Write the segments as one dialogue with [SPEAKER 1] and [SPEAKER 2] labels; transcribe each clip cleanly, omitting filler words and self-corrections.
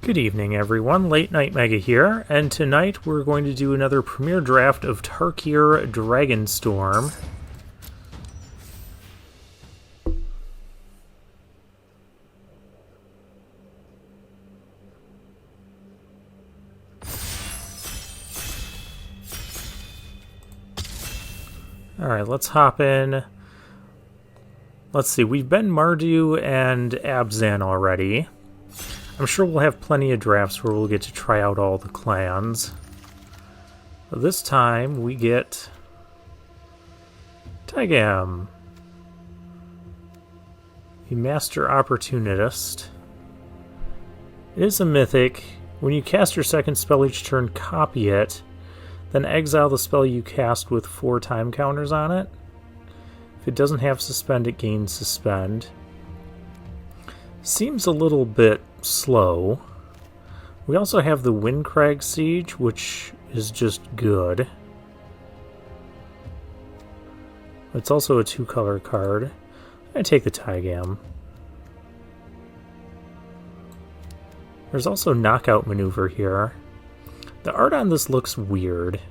[SPEAKER 1] Good evening, everyone. Late Night Mega here, and tonight we're going to do another premiere draft of Tarkir Dragonstorm. Alright, let's hop in. Let's see, we've been Mardu and Abzan already. I'm sure we'll have plenty of drafts where we'll get to try out all the clans. But this time we get Taigam, the Master Opportunist. It is a mythic. When you cast your second spell each turn, copy it, then exile the spell you cast with 4 time counters on it. If it doesn't have suspend, it gains suspend. Seems a little bit slow. We also have the Windcrag Siege, which is just good. It's also a 2-color card. I'm going to take the Taigam. There's also Knockout Maneuver here. The art on this looks weird.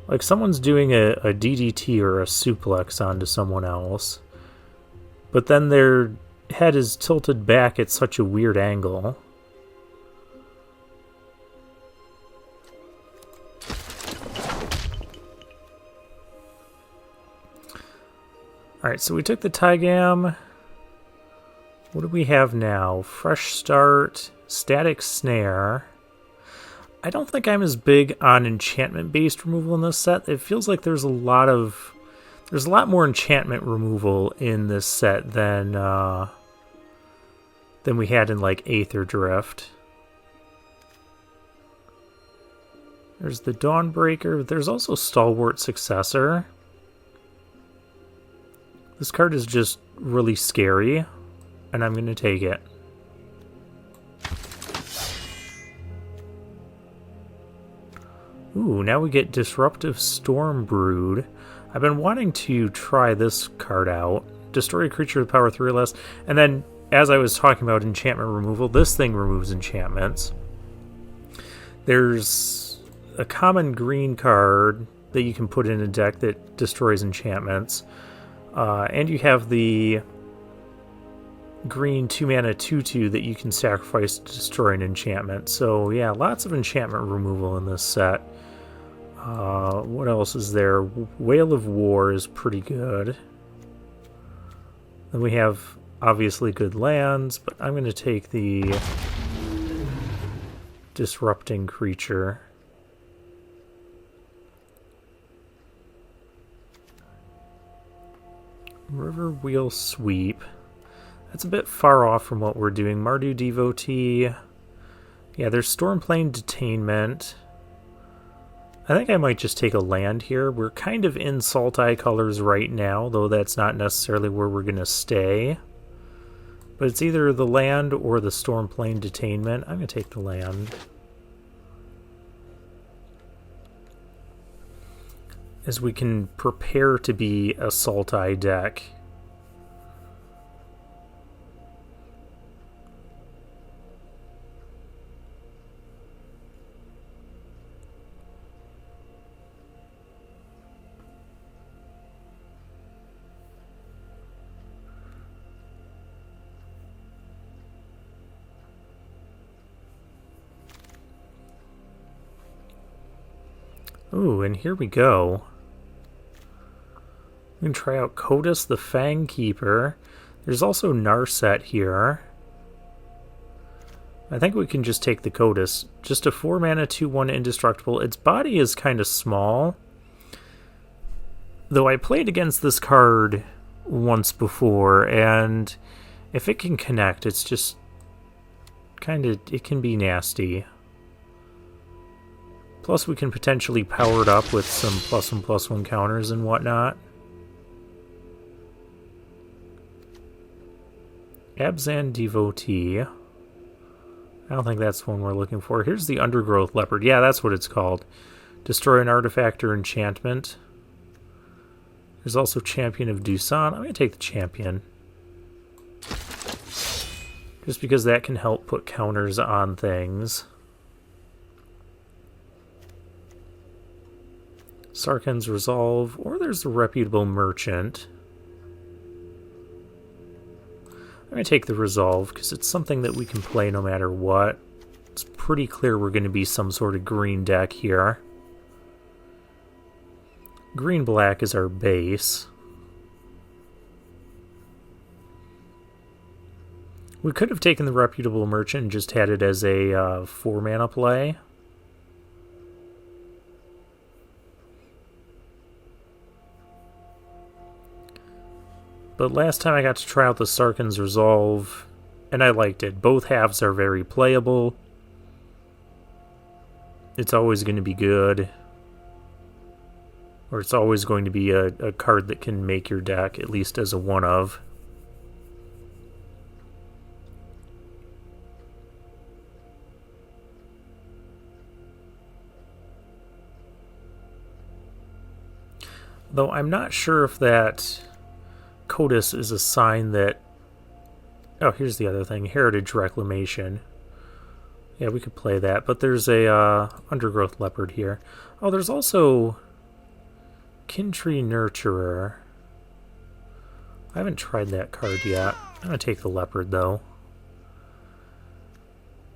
[SPEAKER 1] Like someone's doing a DDT or a suplex onto someone else. But then their head is tilted back at such a weird angle. Alright, so we took the Taigam. What do we have now? Fresh Start, Static Snare. I don't think I'm as big on enchantment-based removal in this set. It feels like there's a lot more enchantment removal in this set than we had in like Aether Drift. There's the Dawnbreaker. There's also Stalwart Successor. This card is just really scary, and I'm going to take it. Ooh, now we get Disruptive Stormbrood. I've been wanting to try this card out. Destroy a creature with power 3 or less. And then, as I was talking about enchantment removal, this thing removes enchantments. There's a common green card that you can put in a deck that destroys enchantments. And you have the green 2-mana 2/2 that you can sacrifice to destroy an enchantment. So yeah, lots of enchantment removal in this set. What else is there? Whale of War is pretty good. Then we have obviously good lands, but I'm going to take the Disrupting Creature. Riverwheel Sweep. That's a bit far off from what we're doing. Mardu Devotee. Yeah, there's Stormplane Detainment. I think I might just take a land here. We're kind of in Sultai colors right now, though that's not necessarily where we're going to stay. But it's either the land or the Stormplane Detainment. I'm going to take the land. As we can prepare to be a Sultai deck. Ooh, and here we go. We can try out Kotis the Fang Keeper. There's also Narset here. I think we can just take the Kotis. Just a 4-mana 2/1 indestructible. Its body is kind of small. Though I played against this card once before, and if it can connect, it's just kind of, it can be nasty. Plus, we can potentially power it up with some +1/+1 counters and whatnot. Abzan Devotee. I don't think that's the one we're looking for. Here's the Undergrowth Leopard. Yeah, that's what it's called. Destroy an artifact or enchantment. There's also Champion of Dusan. I'm going to take the Champion. just because that can help put counters on things. Sarkhan's Resolve, or there's the Reputable Merchant. I'm going to take the Resolve because it's something that we can play no matter what. It's pretty clear we're going to be some sort of green deck here. Green-black is our base. We could have taken the Reputable Merchant and just had it as a 4-mana play. But last time I got to try out the Sarkhan's Resolve, and I liked it. Both halves are very playable. It's always going to be good. Or it's always going to be a card that can make your deck, at least as a one-of. Though I'm not sure if that Kotis is a sign that... Oh, here's the other thing. Heritage Reclamation. Yeah, we could play that. But there's a Undergrowth Leopard here. Oh, there's also Kintree Nurturer. I haven't tried that card yet. I'm going to take the Leopard, though.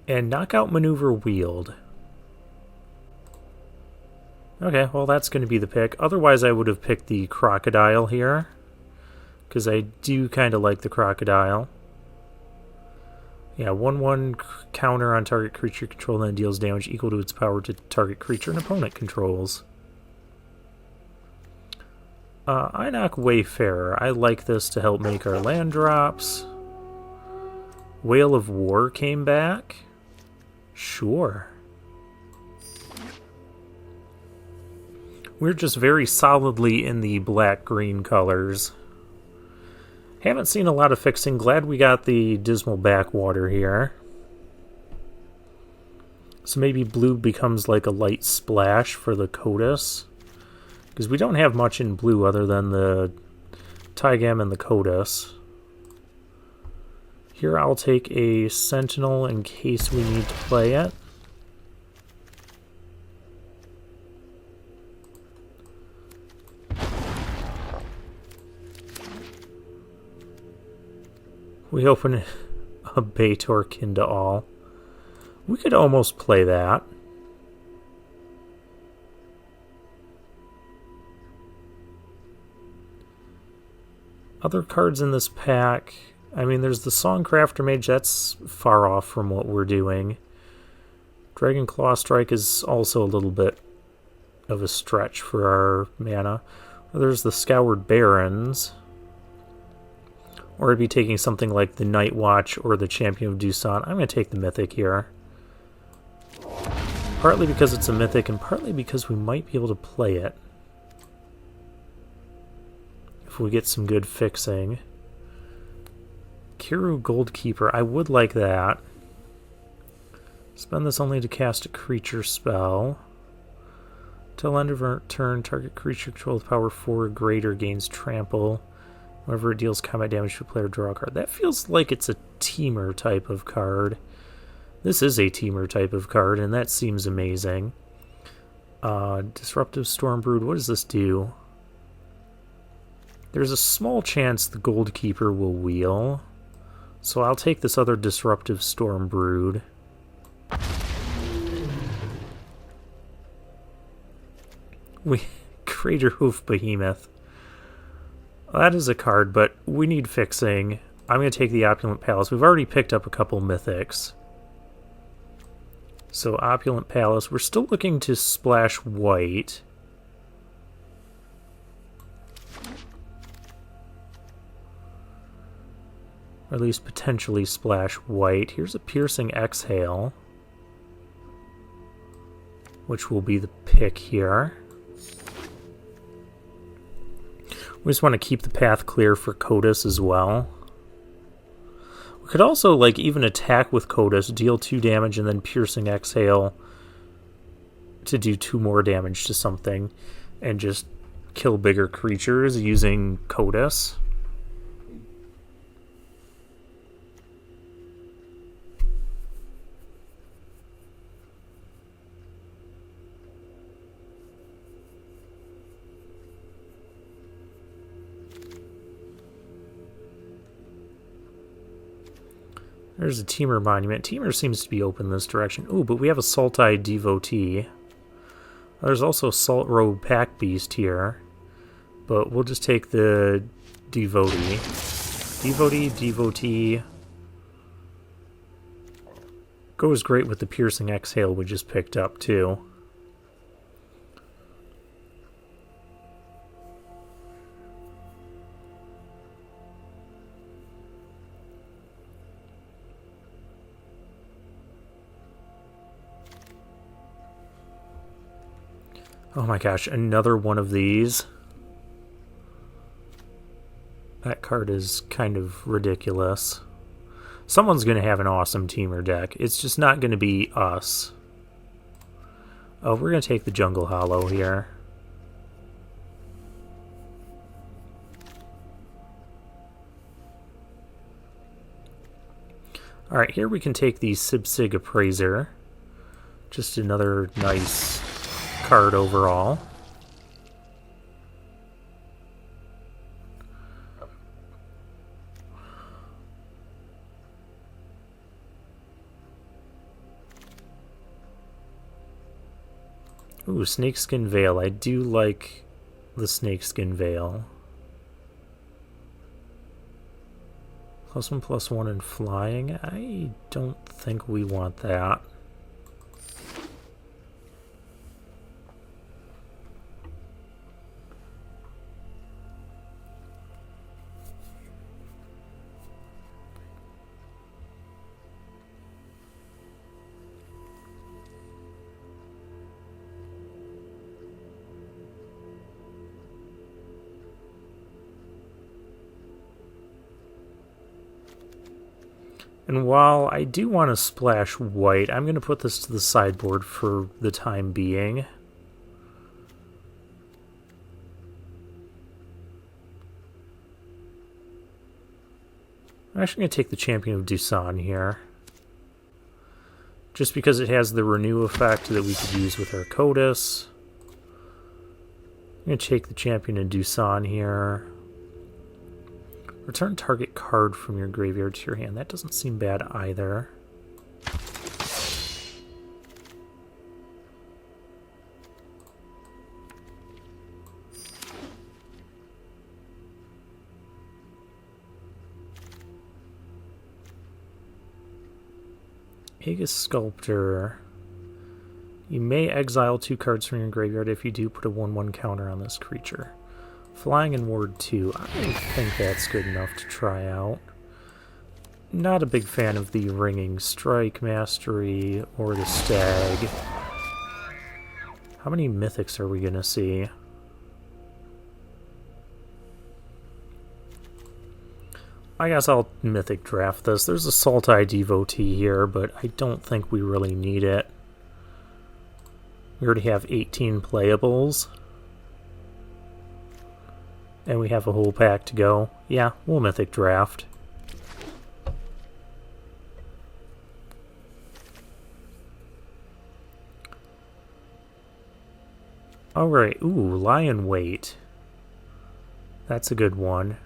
[SPEAKER 1] And Knockout Maneuver Wield. Okay, well that's going to be the pick. Otherwise I would have picked the Crocodile here, because I do kind of like the Crocodile. Yeah, 1/1 counter on target creature controlled and deals damage equal to its power to target creature an opponent controls. Inoc Wayfarer. I like this to help make our land drops. Whale of War came back. Sure. We're just very solidly in the black-green colors. Haven't seen a lot of fixing. Glad we got the Dismal Backwater here. So maybe blue becomes like a light splash for the Kotis. Because we don't have much in blue other than the Tygam and the Kotis. Here I'll take a Sentinel in case we need to play it. We open a Baitor Kin to All. We could almost play that. Other cards in this pack, I mean, there's the Songcrafter Mage, that's far off from what we're doing. Dragonclaw Strike is also a little bit of a stretch for our mana. There's the Scoured Barrens. Or I'd be taking something like the Night Watch or the Champion of Doosan. I'm going to take the Mythic here. Partly because it's a Mythic, and partly because we might be able to play it. If we get some good fixing. Kiru Goldkeeper, I would like that. Spend this only to cast a creature spell. Till end of our turn, target creature controlled with power 4 or greater gains trample. Whenever it deals combat damage to a player, draw a card. That feels like it's a teamer type of card. This is a teamer type of card, and that seems amazing. Disruptive Stormbrood, what does this do? There's a small chance the Goldkeeper will wheel. So I'll take this other Disruptive Stormbrood. Crater Hoof Behemoth. That is a card, but we need fixing. I'm going to take the Opulent Palace. We've already picked up a couple Mythics. So Opulent Palace. We're still looking to splash white. Or at least potentially splash white. Here's a Piercing Exhale, which will be the pick here. We just want to keep the path clear for Kotis as well. We could also, like, even attack with Kotis, deal 2 damage, and then Piercing Exhale to do 2 more damage to something, and just kill bigger creatures using Kotis. There's a Teamer Monument. Teamer seems to be open this direction. Ooh, but we have a Sultai Devotee. There's also Salt Road Pack Beast here. But we'll just take the Devotee. Devotee. Goes great with the Piercing Exhale we just picked up, too. Oh my gosh, another one of these. That card is kind of ridiculous. Someone's going to have an awesome Teamer deck. It's just not going to be us. Oh, we're going to take the Jungle Hollow here. Alright, here we can take the Sibsig Appraiser. Just another nice card overall. Ooh, Snakeskin Veil. I do like the Snakeskin Veil. +1/+1 in flying. I don't think we want that. And while I do want to splash white, I'm going to put this to the sideboard for the time being. I'm actually going to take the Champion of Doosan here. Just because it has the renew effect that we could use with our Kotis. I'm going to take the Champion of Doosan here. Return target card from your graveyard to your hand. That doesn't seem bad either. Aegis Sculptor. You may exile 2 cards from your graveyard. If you do, put a 1/1 counter on this creature. Flying and Ward 2. I think that's good enough to try out. Not a big fan of the Ringing Strike Mastery or the Stag. How many Mythics are we going to see? I guess I'll Mythic draft this. There's a Sultai Devotee here, but I don't think we really need it. We already have 18 playables. And we have a whole pack to go. Yeah, we'll Mythic draft. Alright, ooh, Lion Weight. That's a good one.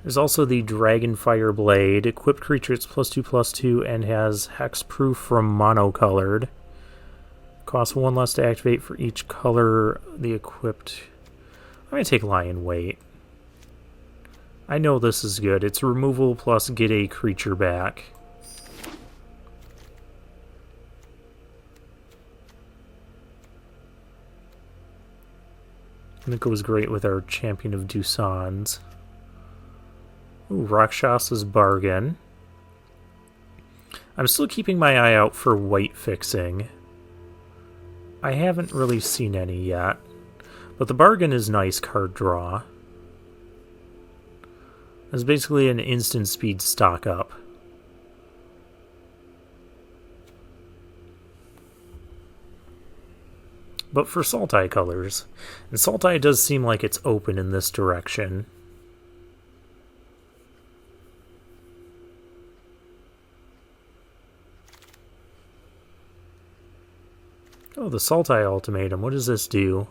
[SPEAKER 1] There's also the Dragonfire Blade. Equipped creature, it's +2/+2 and has hexproof from monocolored. Costs 1 less to activate for each color the equipped. I'm going to take Lion Weight. I know this is good. It's removal plus get a creature back. And it goes great with our Champion of Doosan's. Ooh, Rakshasa's Bargain. I'm still keeping my eye out for white fixing. I haven't really seen any yet. But the Bargain is nice card draw. It's basically an instant speed stock up. But for Sultai colors. And Sultai does seem like it's open in this direction. Oh, the Sultai Ultimatum. What does this do?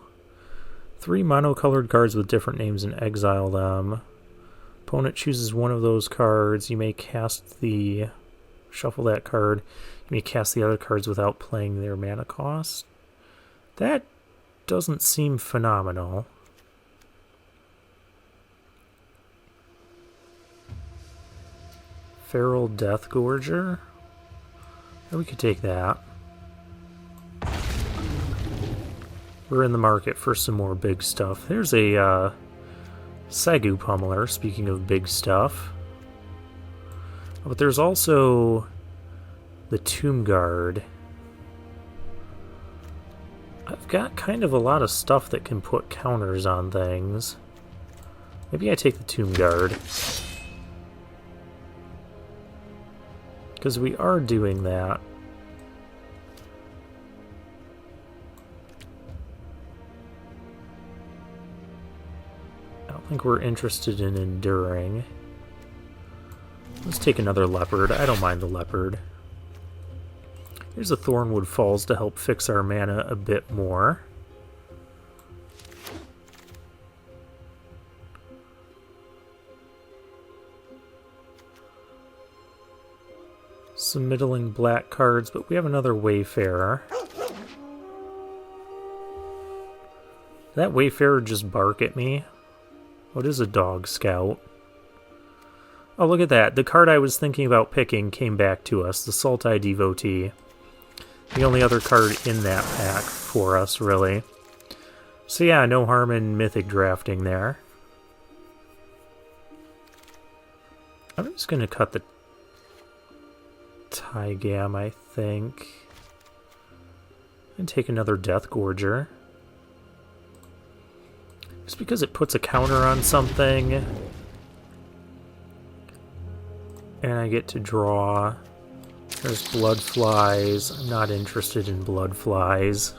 [SPEAKER 1] 3 monocolored cards with different names and exile them. Opponent chooses one of those cards. You may cast the Shuffle that card. You may cast the other cards without playing their mana cost. That doesn't seem phenomenal. Feral Death Gorger. We could take that. We're in the market for some more big stuff. There's a Sagu Pummeler, speaking of big stuff. But there's also the Tomb Guard. I've got kind of a lot of stuff that can put counters on things. Maybe I take the Tomb Guard. Because we are doing that. I don't think we're interested in enduring. Let's take another leopard. I don't mind the leopard. Here's a Thornwood Falls to help fix our mana a bit more. Some middling black cards, but we have another Wayfarer. Did that Wayfarer just bark at me? What is a Dog Scout? Oh, look at that. The card I was thinking about picking came back to us, the Sultai Devotee. The only other card in that pack for us, really. So yeah, no harm in Mythic drafting there. I'm just going to cut the Tygam, I think. And take another Death Gorger. Just because it puts a counter on something. And I get to draw. There's Blood Flies. I'm not interested in Blood Flies.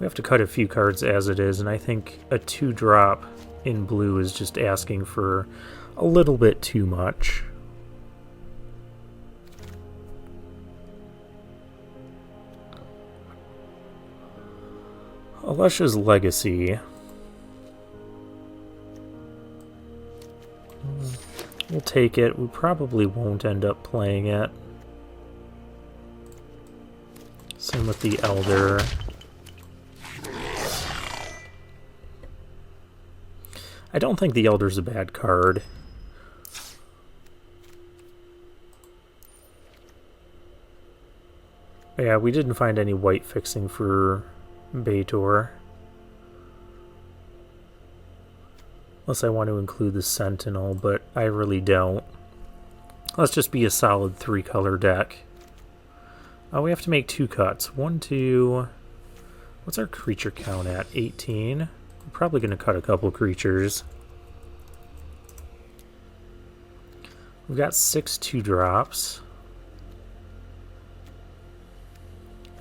[SPEAKER 1] We have to cut a few cards as it is, and I think a 2-drop in blue is just asking for a little bit too much. Alesha's Legacy. We'll take it. We probably won't end up playing it. Same with the Elder. I don't think the Elder's a bad card. Yeah, we didn't find any white fixing for Baitor. Unless I want to include the Sentinel, but I really don't. Let's just be a solid 3-color deck. Oh, we have to make 2 cuts. 1, 2... What's our creature count at? 18? We're probably going to cut a couple creatures. We've got 6 2-drops.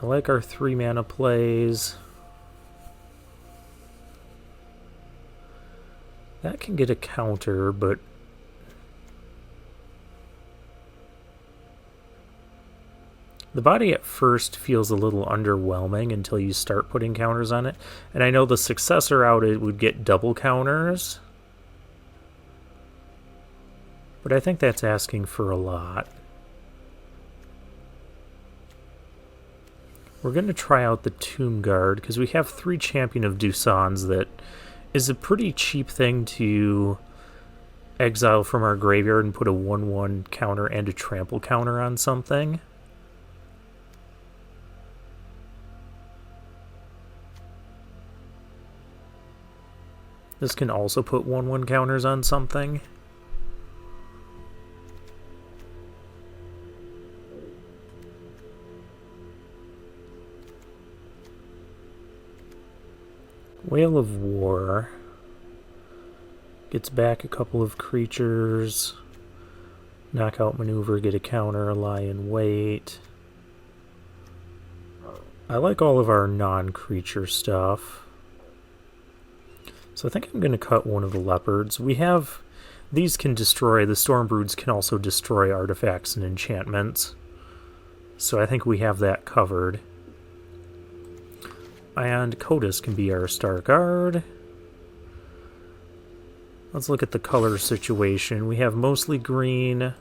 [SPEAKER 1] I like our 3-mana plays. That can get a counter, but the body at first feels a little underwhelming until you start putting counters on it. And I know the successor out it would get double counters, but I think that's asking for a lot. We're going to try out the Tomb Guard, because we have 3 Champion of Dusans that is a pretty cheap thing to exile from our graveyard and put a 1/1 counter and a trample counter on something. This can also put 1/1 counters on something. Whale of War gets back a couple of creatures. Knockout Maneuver, get a counter, lie in wait. I like all of our non-creature stuff. So I think I'm going to cut one of the leopards. We have... These can destroy... The Stormbroods can also destroy artifacts and enchantments. So I think we have that covered. And Kotis can be our Star Guard. Let's look at the color situation. We have mostly green,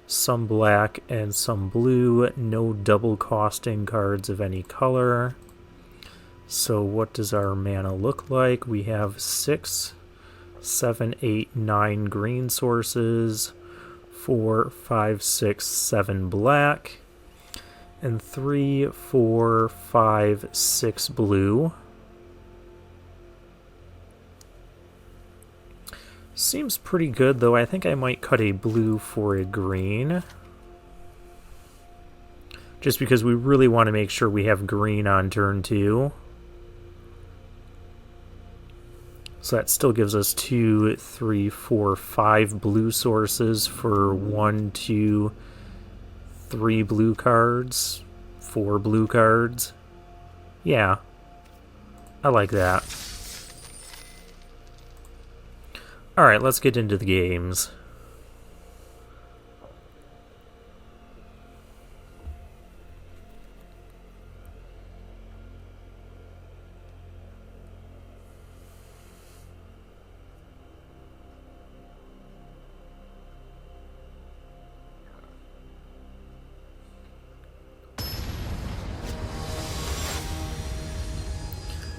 [SPEAKER 1] some black and some blue, no double costing cards of any color. So what does our mana look like? We have 6, 7, 8, 9 green sources, 4, 5, 6, 7 black, and 3, 4, 5, 6 blue. Seems pretty good, though. I think I might cut a blue for a green. Just because we really want to make sure we have green on turn 2. So that still gives us 2, 3, 4, 5 blue sources for 1, 2, 3 blue cards, 4 blue cards. Yeah, I like that. Alright, let's get into the games.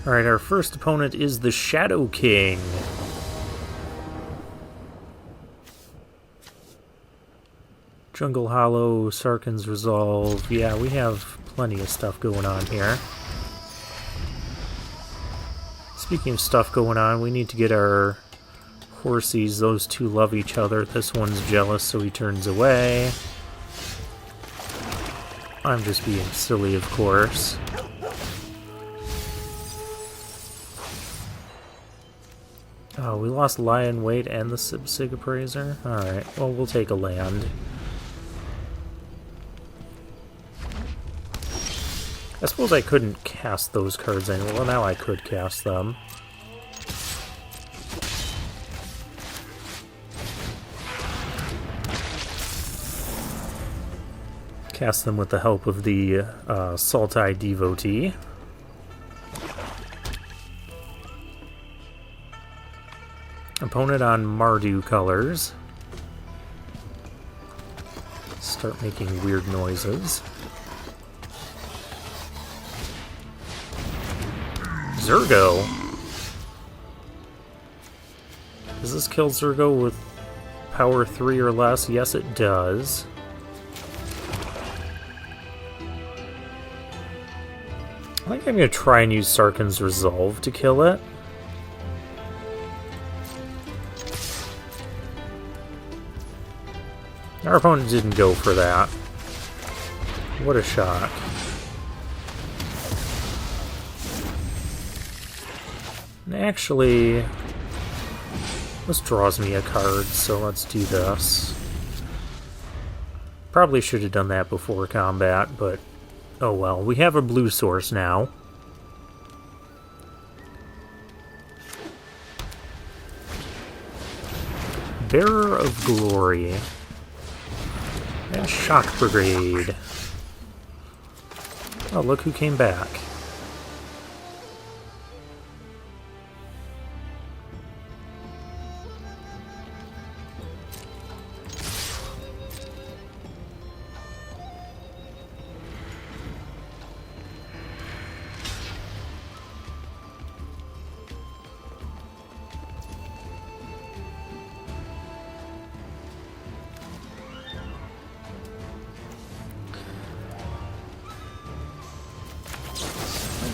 [SPEAKER 1] Alright, our first opponent is the Shadow King. Jungle Hollow, Sarkhan's Resolve. Yeah, we have plenty of stuff going on here. Speaking of stuff going on, we need to get our horsies. Those two love each other. This one's jealous, so he turns away. I'm just being silly, of course. Oh, we lost Lion Weight and the Sig Appraiser? Alright, well, we'll take a land. I suppose I couldn't cast those cards anymore. Well, now I could cast them. Cast them with the help of the Sultai Devotee. Opponent on Mardu colors. Start making weird noises. Zurgo. Does this kill Zurgo with power 3 or less? Yes, it does. I think I'm going to try and use Sarkhan's Resolve to kill it. Our opponent didn't go for that. What a shock. And actually, this draws me a card, so let's do this. Probably should have done that before combat, but oh well. We have a blue source now. Bearer of Glory. And Shock Brigade. Oh, look who came back.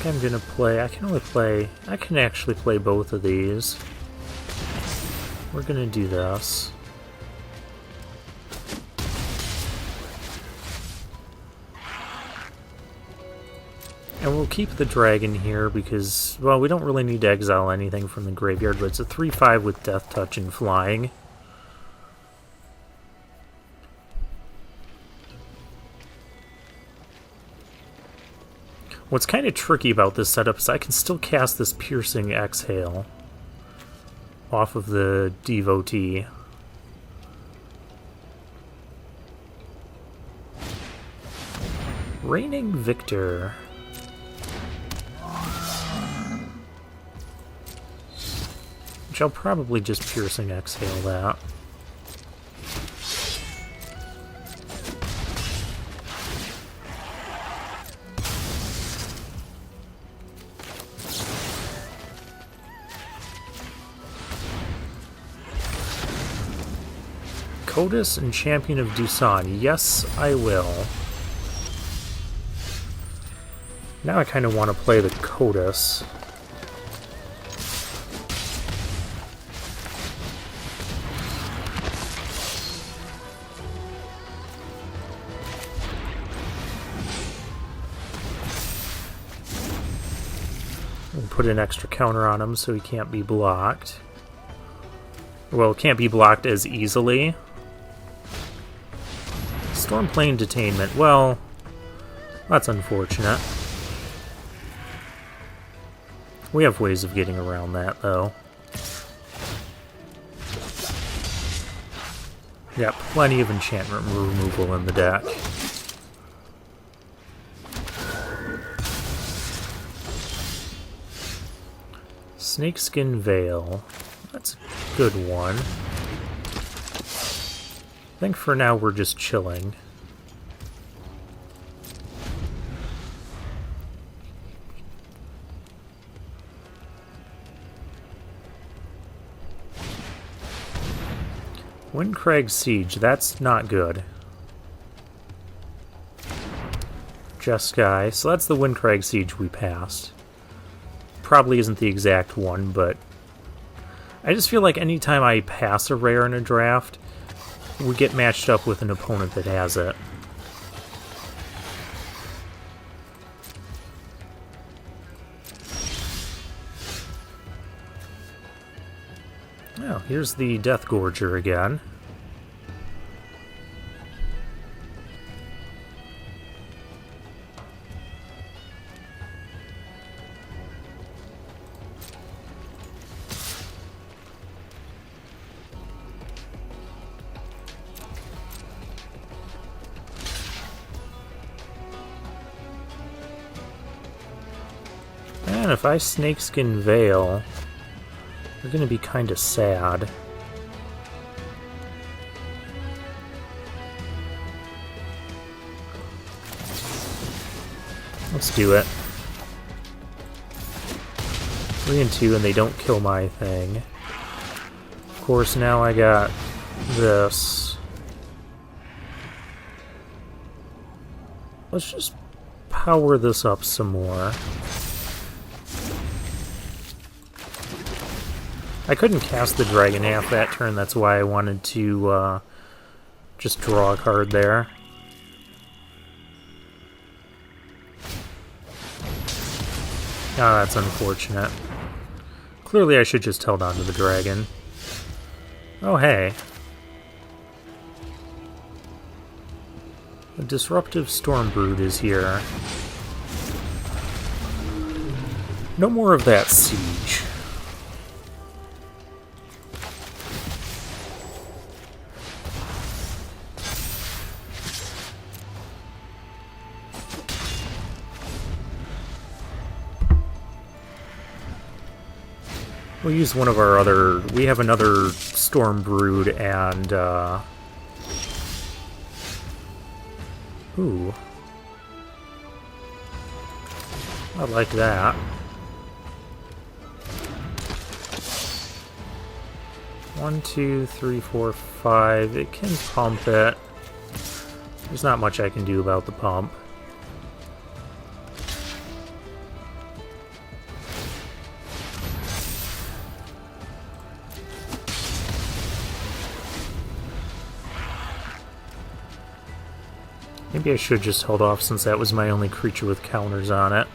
[SPEAKER 1] I'm gonna play. I can actually play both of these. We're gonna do this. And we'll keep the dragon here because, well, we don't really need to exile anything from the graveyard, but it's a 3/5 with Death Touch and flying. What's kind of tricky about this setup is I can still cast this Piercing Exhale off of the Devotee. Reigning Victor. Which I'll probably just Piercing Exhale that. Kotis and Champion of Dusan. Yes, I will. Now I kind of want to play the Kotis. We'll put an extra counter on him so he can't be blocked. Well, can't be blocked as easily. Stormplane Detainment. Well, that's unfortunate. We have ways of getting around that, though. Got plenty of enchantment removal in the deck. Snakeskin Veil. That's a good one. I think for now we're just chilling. Windcrag Siege, that's not good. Jeskai, so that's the Windcrag Siege we passed. Probably isn't the exact one, but I just feel like anytime I pass a rare in a draft, we get matched up with an opponent that has it. Oh, here's the Death Gorger again. And if I Snakeskin Veil, they're gonna be kinda sad. Let's do it. 3 and 2, and they don't kill my thing. Of course, now I got this. Let's just power this up some more. I couldn't cast the Dragon half that turn, that's why I wanted to just draw a card there. Ah, that's unfortunate. Clearly I should just held on to the dragon. Oh, hey. The Disruptive Stormbrood is here. No more of that siege. We'll use one of our other... We have another Stormbrood and, Ooh. I like that. 1, 2, 3, 4, 5. It can pump it. There's not much I can do about the pump. Maybe I should just hold off since that was my only creature with counters on it.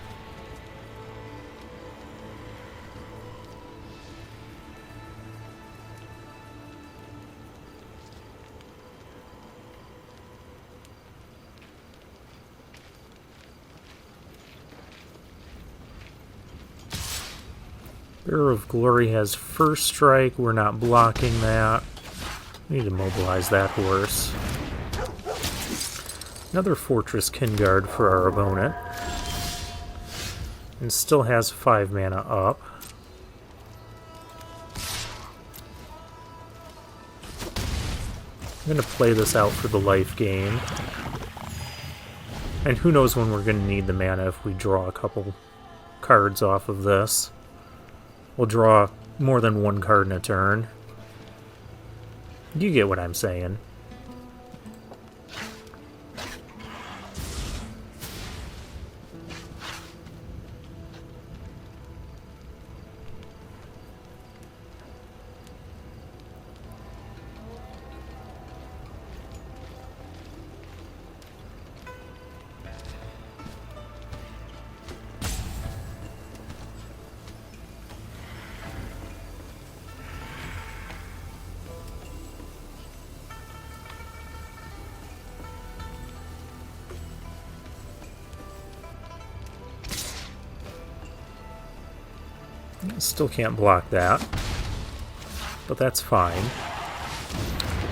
[SPEAKER 1] Bearer of Glory has first strike. We're not blocking that. We need to mobilize that horse. Another Fortress Kingard for our opponent. And still has 5 mana up. I'm going to play this out for the life gain. And who knows when we're going to need the mana if we draw a couple cards off of this. We'll draw more than one card in a turn. You get what I'm saying. Still can't block that, but that's fine.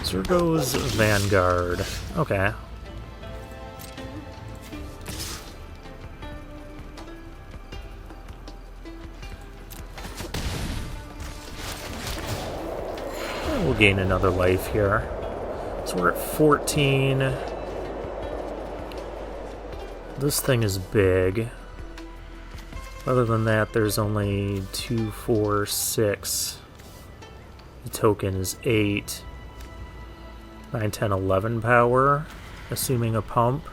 [SPEAKER 1] Zergo's Vanguard. Okay. We'll gain another life here. So we're at 14. This thing is big. Other than that, there's only 2, 4, 6. The token is 8. 9, 10, 11 power, assuming a pump.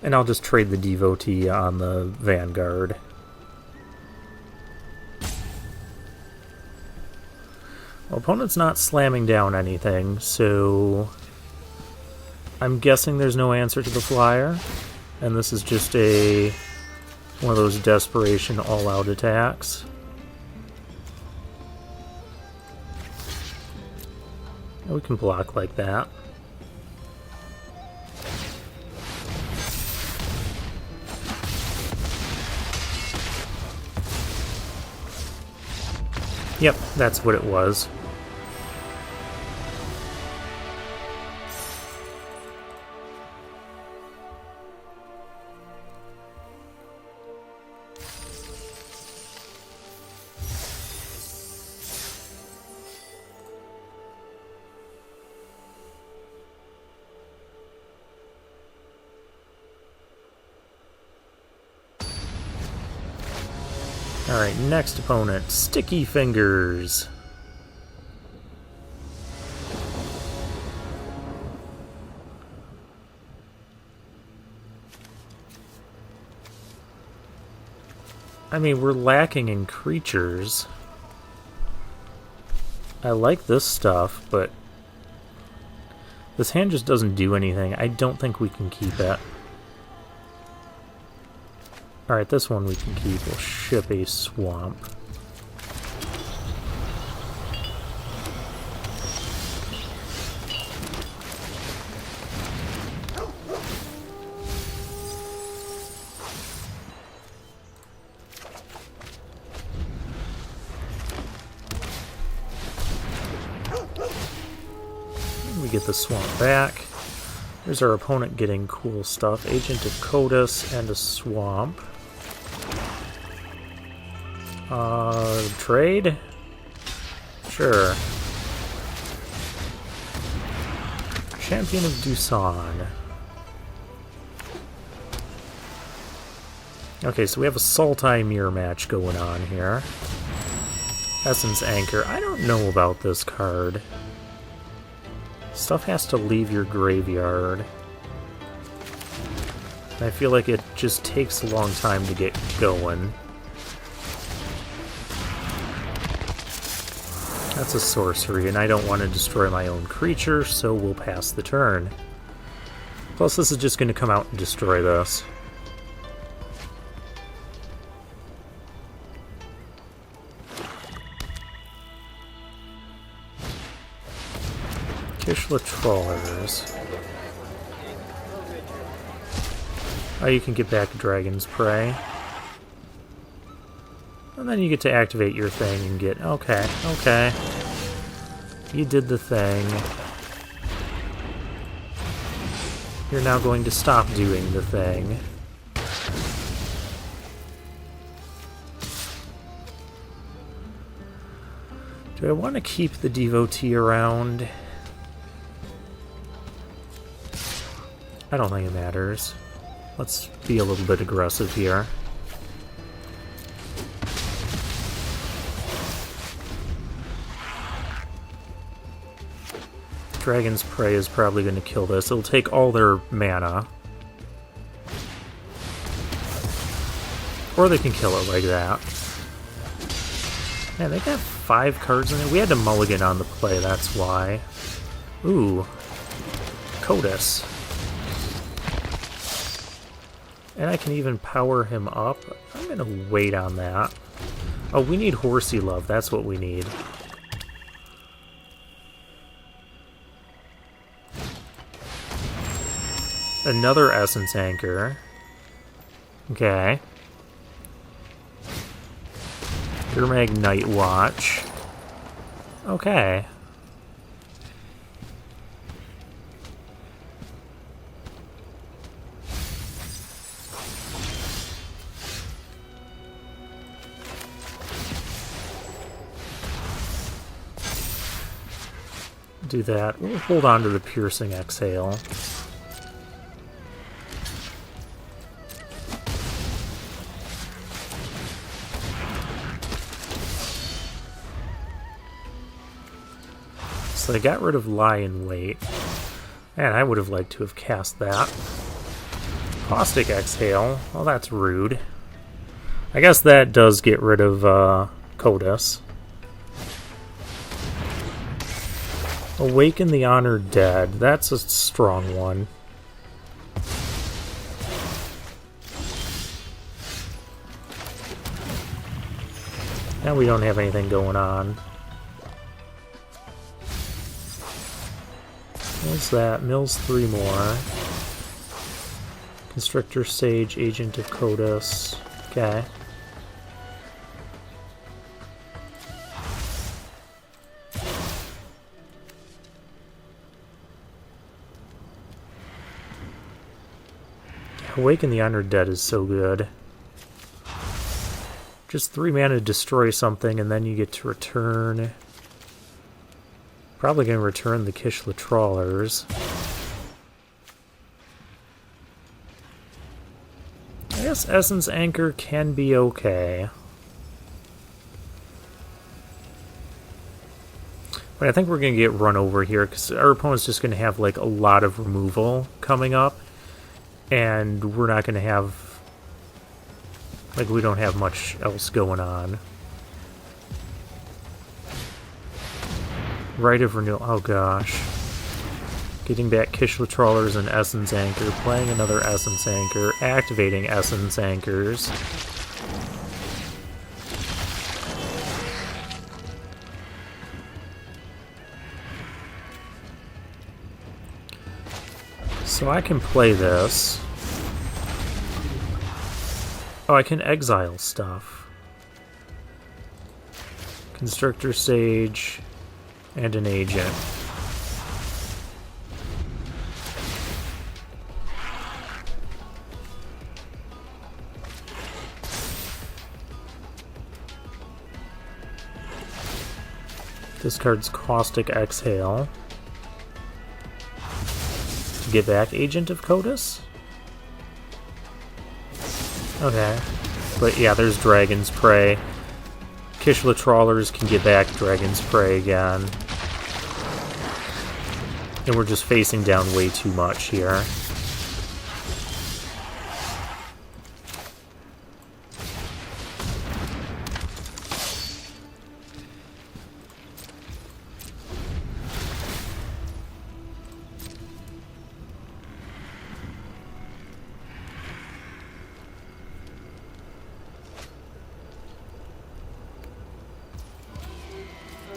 [SPEAKER 1] And I'll just trade the Devotee on the Vanguard. Well, opponent's not slamming down anything, so I'm guessing there's no answer to the flyer, and this is just one of those desperation all-out attacks. We can block like that. Yep, that's what it was. Alright, next opponent, Sticky Fingers. I mean, we're lacking in creatures. I like this stuff, but this hand just doesn't do anything. I don't think we can keep it. Alright, this one we can keep. We'll ship a swamp. We get the swamp back. Here's our opponent getting cool stuff. Agent of Kotis and a swamp. Trade? Sure. Champion of Dusan. Okay, so we have a Sultai mirror match going on here. Essence Anchor. I don't know about this card. Stuff has to leave your graveyard. I feel like it just takes a long time to get going. That's a sorcery, and I don't want to destroy my own creature, so we'll pass the turn. Plus, this is just going to come out and destroy this. Kishla Trawlers. Oh, you can get back Dragon's Prey. And then you get to activate your thing and get... Okay, okay. You did the thing. You're now going to stop doing the thing. Do I want to keep the Devotee around? I don't think it matters. Let's be a little bit aggressive here. Dragon's Prey is probably going to kill this. It'll take all their mana. Or they can kill it like that. Man, they got 5 cards in it. We had to mulligan on the play, that's why. Ooh. Kotis. And I can even power him up. I'm going to wait on that. Oh, we need Horsey Love. That's what we need. Another Essence Anchor. Okay. Gurmag Night Watch. Okay. Do that. We'll hold on to the Piercing Exhale. So I got rid of Lie in Wait. Man, I would have liked to have cast that. Caustic Exhale. Well, that's rude. I guess that does get rid of Kotis. Awaken the Honored Dead. That's a strong one. Now we don't have anything going on. What's that? Mills 3 more. Constrictor Sage, Agent of Kotis. Okay. Awaken the Honored Dead is so good. Just 3 mana to destroy something, and then you get to return. Probably going to return the Kishla Trawlers. I guess Essence Anchor can be okay. But I think we're going to get run over here, because our opponent's just going to have like a lot of removal coming up. And we're not going to have... like, we don't have much else going on. Rite of Renewal. Oh gosh. Getting back Kishla Trawlers and Essence Anchor. Playing another Essence Anchor. Activating Essence Anchors. So I can play this. Oh, I can exile stuff. Constrictor Sage and an Agent. Discards Caustic Exhale. To get back Agent of Kotis? Okay. But yeah, there's Dragon's Prey. Kishla Trawlers can get back Dragon's Prey again. And we're just facing down way too much here.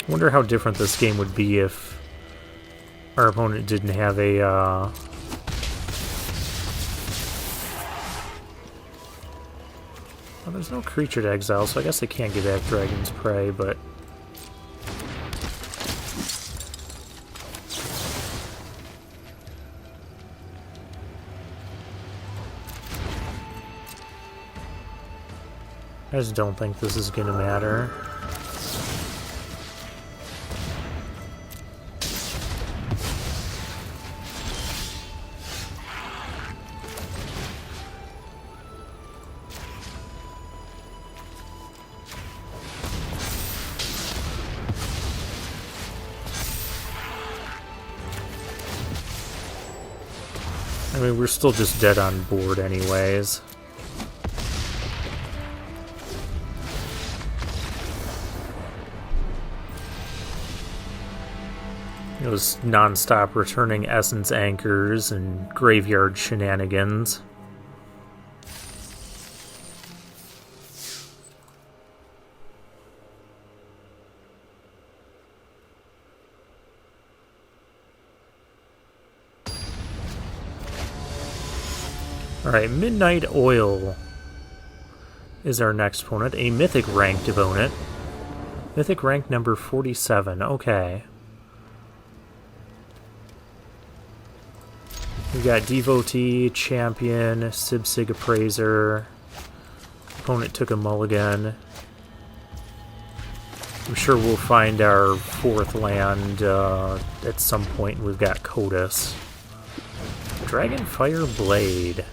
[SPEAKER 1] I wonder how different this game would be if our opponent didn't have a, Oh, there's no creature to exile, so I guess they can't get back Dragon's Prey, but... I just don't think this is gonna matter. I mean, we're still just dead on board anyways. It was non-stop returning Essence Anchors and graveyard shenanigans. Alright, Midnight Oil. is our next opponent. A mythic ranked opponent. Mythic rank number 47. Okay. We got Devotee, Champion, Sibsig Appraiser. Opponent took a mulligan. I'm sure we'll find our fourth land at some point. We've got Kotis. Dragonfire Blade.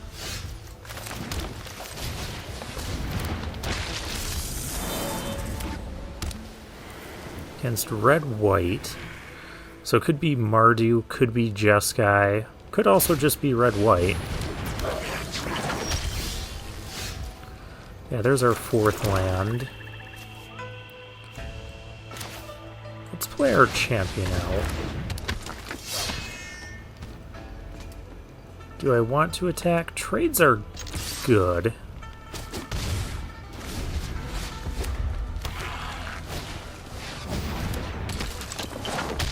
[SPEAKER 1] Against red-white. So it could be Mardu, could be Jeskai, could also just be red-white. Yeah, there's our fourth land. Let's play our champion out. Do I want to attack? Trades are good.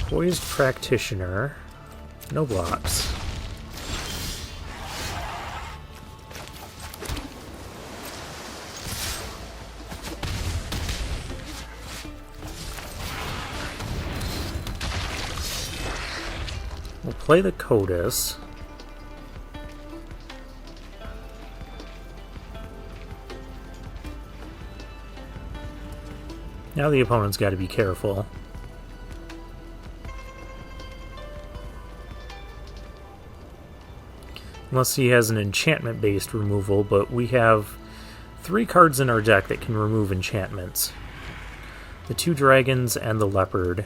[SPEAKER 1] Poised Practitioner. No blocks. We'll play the Kotis. Now the opponent's got to be careful. Unless he has an enchantment-based removal, but we have 3 cards in our deck that can remove enchantments. The 2 dragons and the leopard.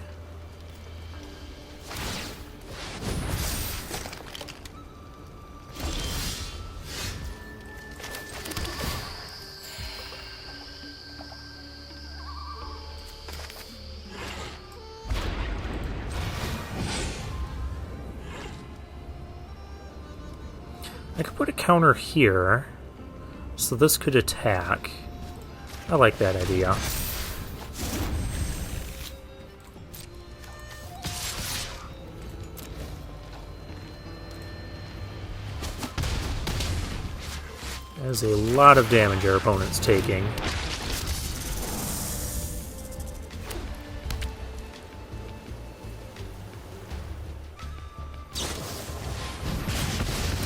[SPEAKER 1] I could put a counter here, so this could attack. I like that idea. There's a lot of damage our opponent's taking.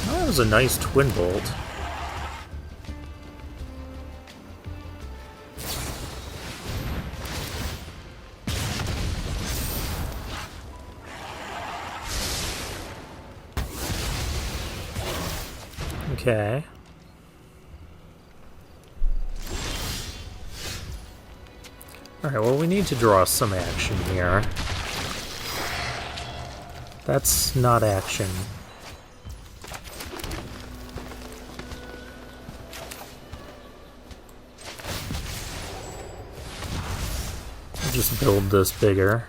[SPEAKER 1] That was a nice twin bolt. Okay. Alright, well, we need to draw some action here. That's not action. I'll just build this bigger.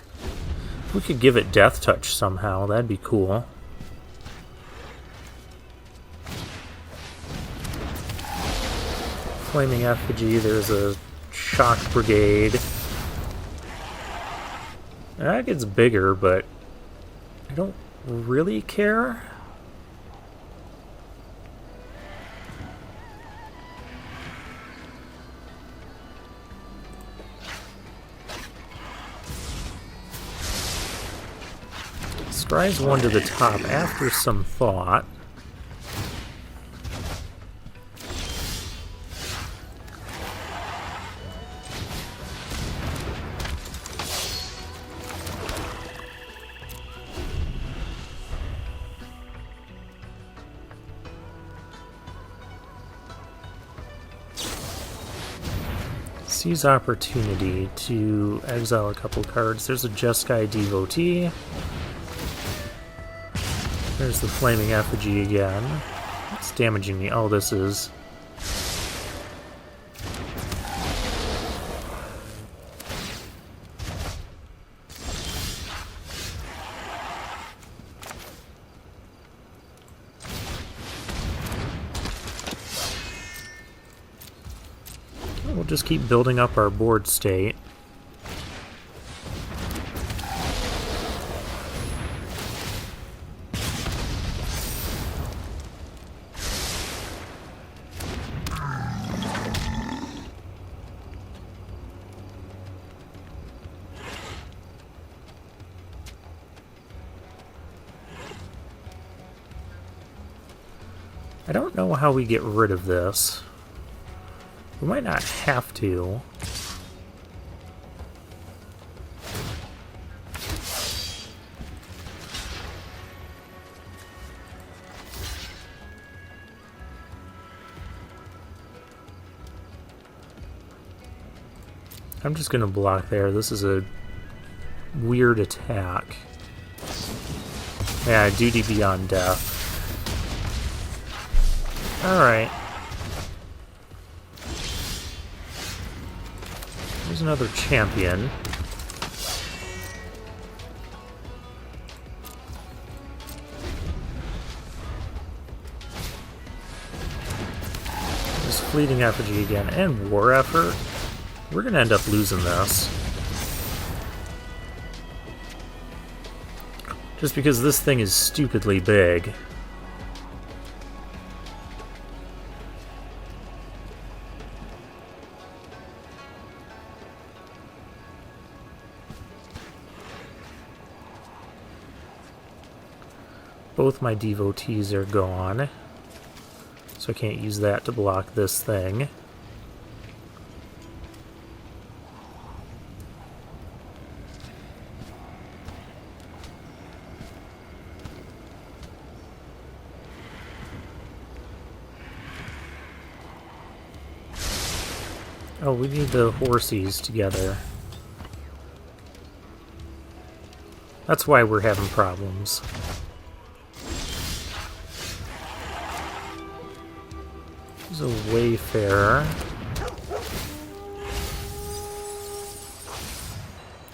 [SPEAKER 1] We could give it Death Touch somehow, that'd be cool. Flaming Effigy, there's a Shock Brigade. That gets bigger, but I don't really care. Scry's one to the top after some thought. Seize opportunity to exile a couple cards. There's a Jeskai Devotee. There's the Flaming Effigy again. It's damaging me. Oh, this is... We'll just keep building up our board state. I don't know how we get rid of this. We might not have to. I'm just gonna block there. This is a weird attack. Yeah, duty beyond death. Alright. There's another champion. There's fleeting effigy again, and war effort. We're gonna end up losing this. Just because this thing is stupidly big. Both my devotees are gone, so I can't use that to block this thing. Oh, we need the horsies together. That's why we're having problems. There's a wayfarer.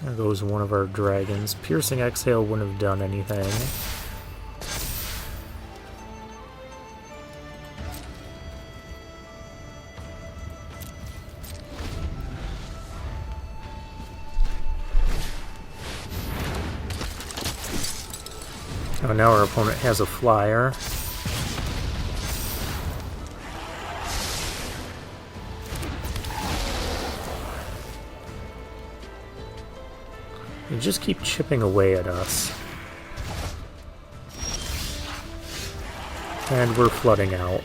[SPEAKER 1] There goes one of our dragons. Piercing Exhale wouldn't have done anything. Oh, now our opponent has a flyer. They just keep chipping away at us. And we're flooding out.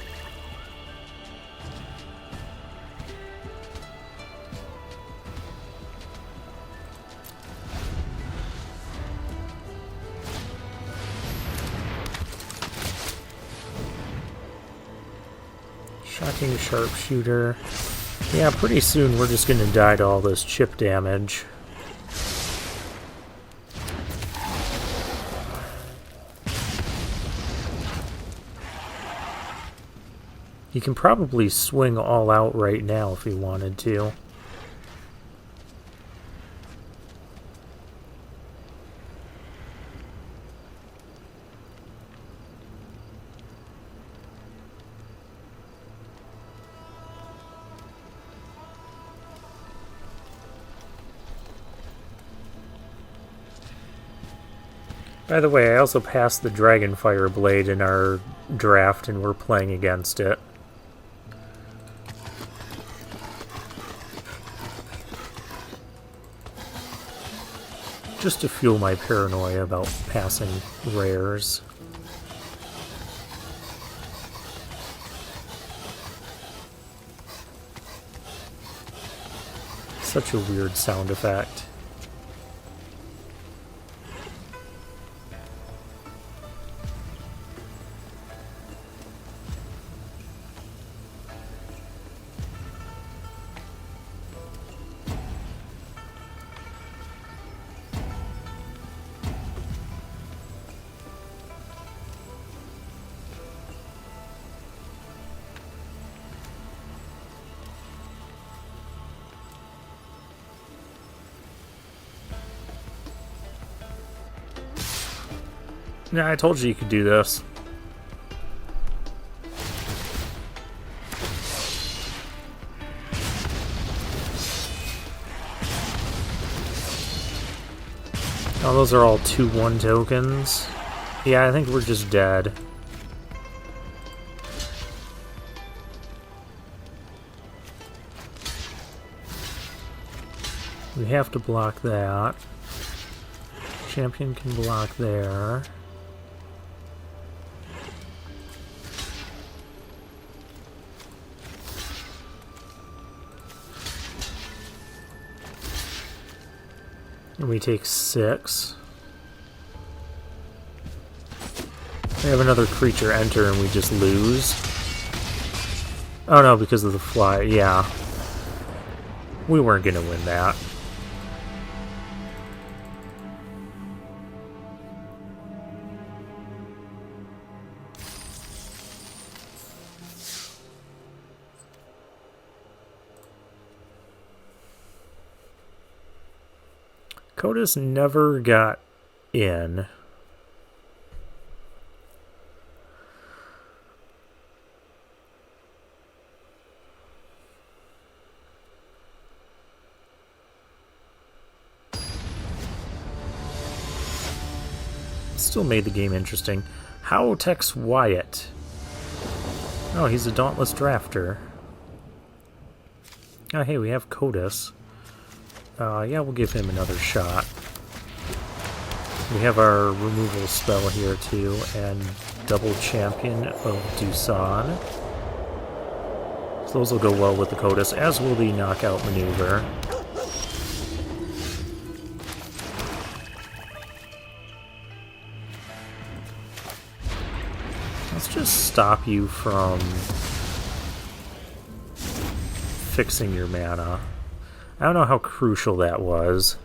[SPEAKER 1] Shocking sharpshooter. Yeah, pretty soon we're just gonna die to all this chip damage. He can probably swing all out right now if he wanted to. By the way, I also passed the Dragonfire Blade in our draft and we're playing against it. Just to fuel my paranoia about passing rares. Such a weird sound effect. Yeah, I told you could do this. Oh, those are all 2/1 tokens. Yeah, I think we're just dead. We have to block that. Champion can block there. And we take 6. We have another creature enter and we just lose. Oh no, because of the fly. Yeah. We weren't going to win that. Kotis never got in. Still made the game interesting. How Tex Wyatt? Oh, he's a dauntless drafter. Oh, hey, we have Kotis. Yeah, we'll give him another shot. We have our removal spell here, too, and double champion of Doosan. So those will go well with the Kotis, as will the knockout maneuver. Let's just stop you from fixing your mana. I don't know how crucial that was.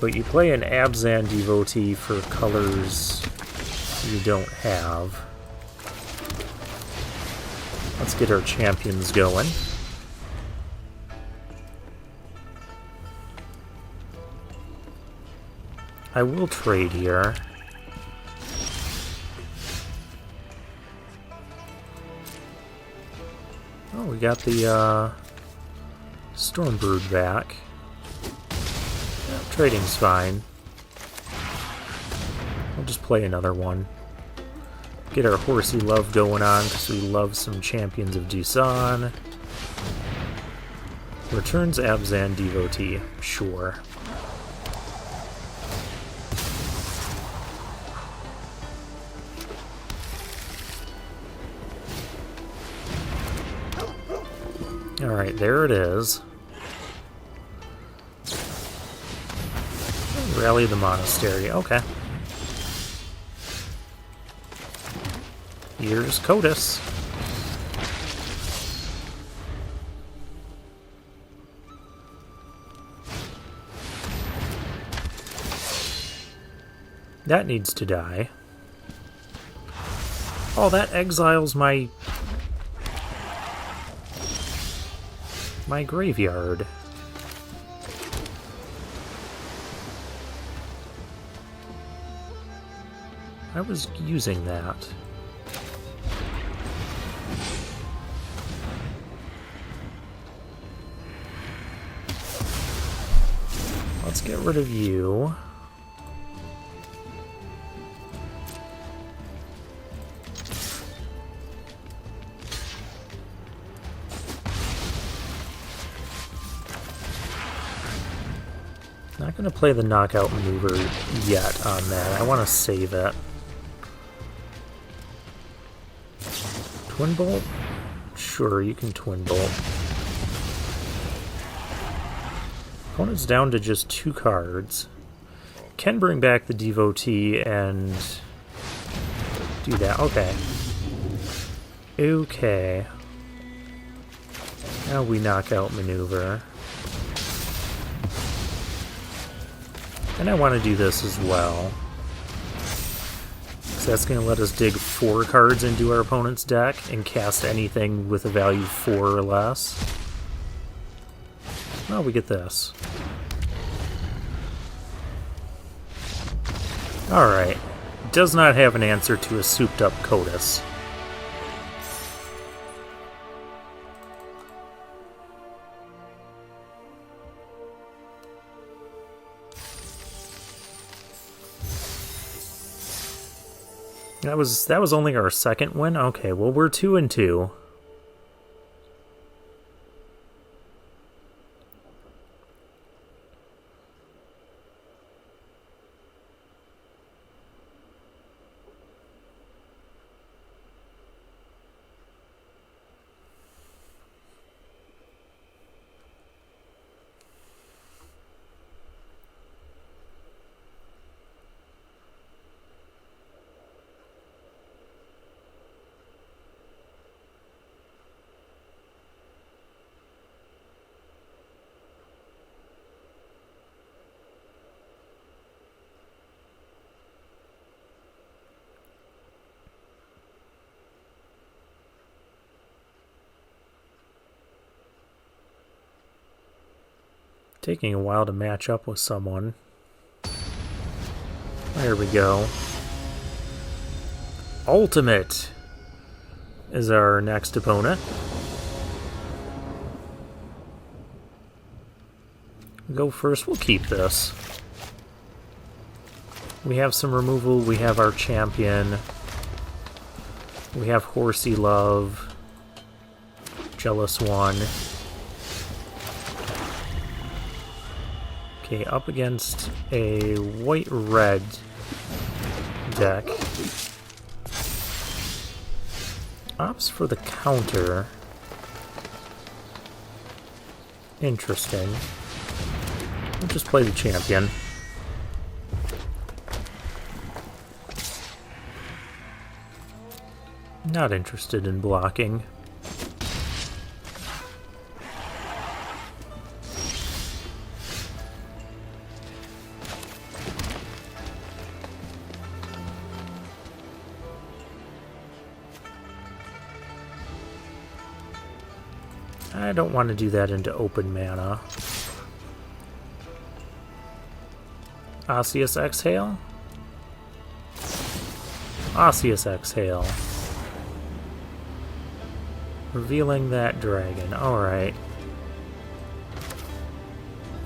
[SPEAKER 1] But you play an Abzan Devotee for colors you don't have. Let's get our champions going. I will trade here. Oh, we got the Stormbird back. Yeah, trading's fine. We'll just play another one. Get our horsey love going on, because we love some Champions of Doosan. Returns Abzan Devotee. Sure. Alright, there it is. Rally the monastery. Okay. Here's Kotis. That needs to die. Oh, that exiles my graveyard. I was using that. Let's get rid of you. Not going to play the knockout maneuver yet on that. I want to save it. Twin Bolt? Sure, you can Twin Bolt. Opponent's down to just 2 cards. Can bring back the Devotee and do that. Okay. Okay. Now we knockout maneuver. And I want to do this as well. So that's going to let us dig 4 cards into our opponent's deck and cast anything with a value 4 or less. Oh, we get this. Alright. Does not have an answer to a souped up Kotis. That was only our second win? Okay, well we're 2-2. Taking a while to match up with someone. There we go. Ultimate is our next opponent. Go first, we'll keep this. We have some removal, we have our champion. We have Horsey Love. Jealous One. Okay, up against a white-red deck. Opts for the counter. Interesting. We'll just play the champion. Not interested in blocking. I don't want to do that into open mana. Osseous Exhale? Osseous Exhale. Revealing that dragon. Alright.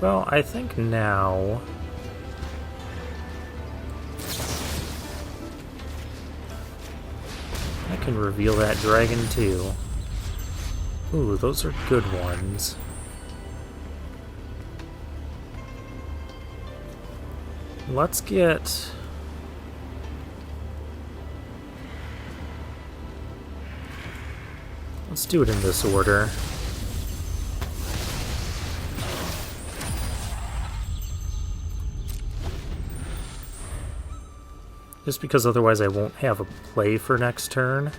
[SPEAKER 1] Well, I think now... I can reveal that dragon too. Ooh, those are good ones. Let's get... Let's do it in this order. Just because otherwise I won't have a play for next turn.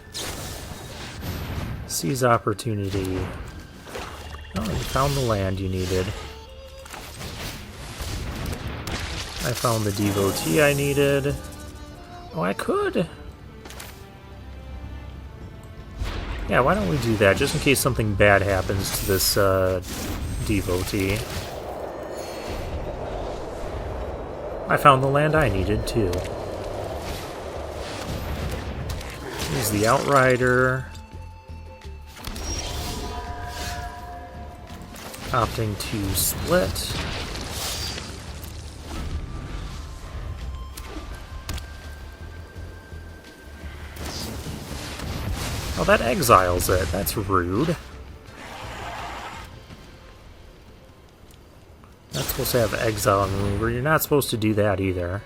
[SPEAKER 1] Seize opportunity. Oh, you found the land you needed. I found the devotee I needed. Oh, I could. Yeah, why don't we do that, just in case something bad happens to this devotee. I found the land I needed, too. Here's the Outrider. Opting to split. Oh, that exiles it. That's rude. Not supposed to have exile remover. You're not supposed to do that either.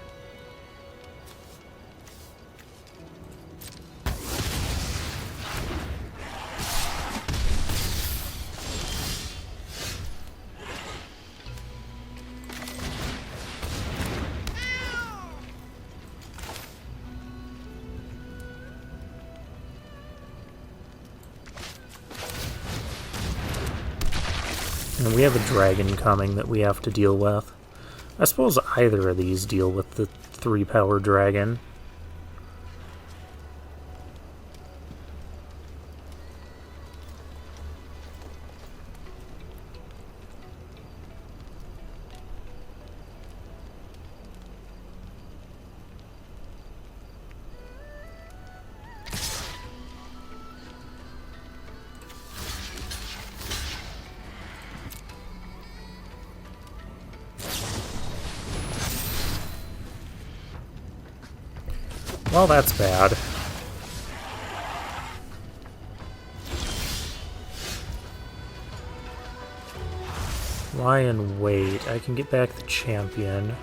[SPEAKER 1] And we have a dragon coming that we have to deal with. I suppose either of these deal with the 3-power dragon. Well, that's bad. Lie and wait. I can get back the champion.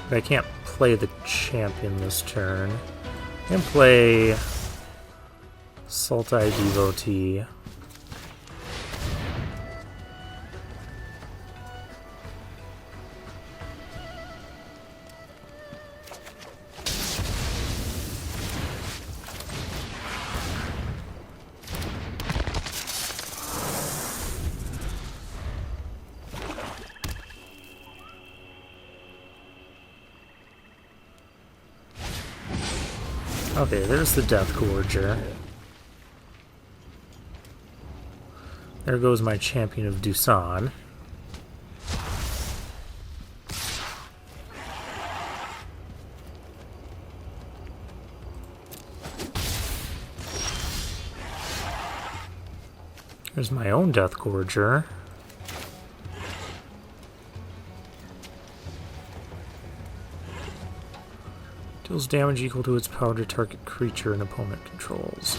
[SPEAKER 1] But I can't play the champion this turn. I can play Sultai Devotee. Okay, there's the Death Gorger. There goes my champion of Dusan. There's my own Death Gorger. Deals damage equal to its power to target creature an opponent controls.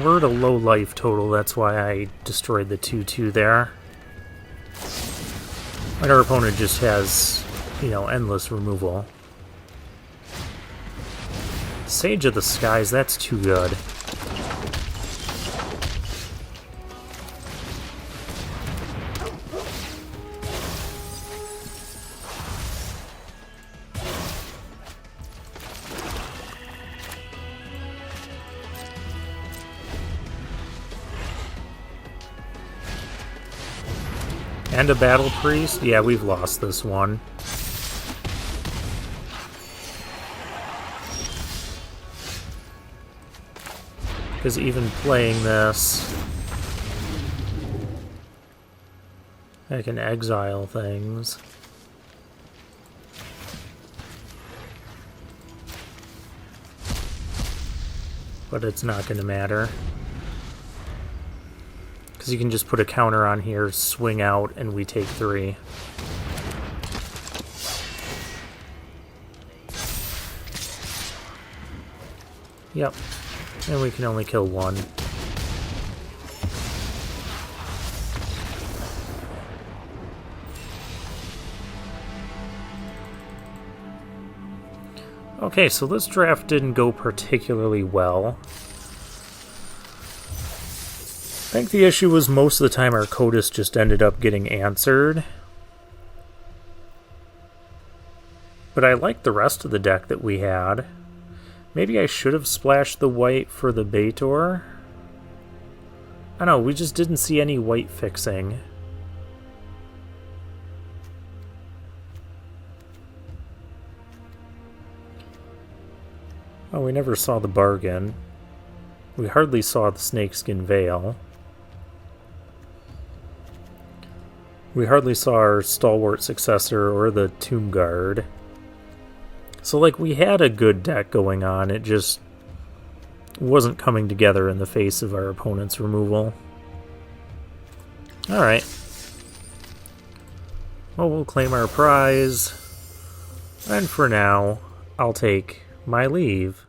[SPEAKER 1] We're at a low life total, that's why I destroyed the 2-2 there. And our opponent just has, you know, endless removal. Sage of the Skies, that's too good. And a Battle Priest? Yeah, we've lost this one. Because even playing this, I can exile things. But it's not going to matter. Because you can just put a counter on here, swing out, and we take 3. Yep. And we can only kill 1. Okay, so this draft didn't go particularly well. I think the issue was most of the time our Kotis just ended up getting answered. But I liked the rest of the deck that we had. Maybe I should have splashed the white for the Baitor. I don't know, we just didn't see any white fixing. Oh, we never saw the bargain. We hardly saw the Snakeskin Veil. We hardly saw our Stalwart Successor or the Tomb Guard. So, like, we had a good deck going on, it just wasn't coming together in the face of our opponent's removal. Alright. Well, we'll claim our prize. And for now, I'll take my leave.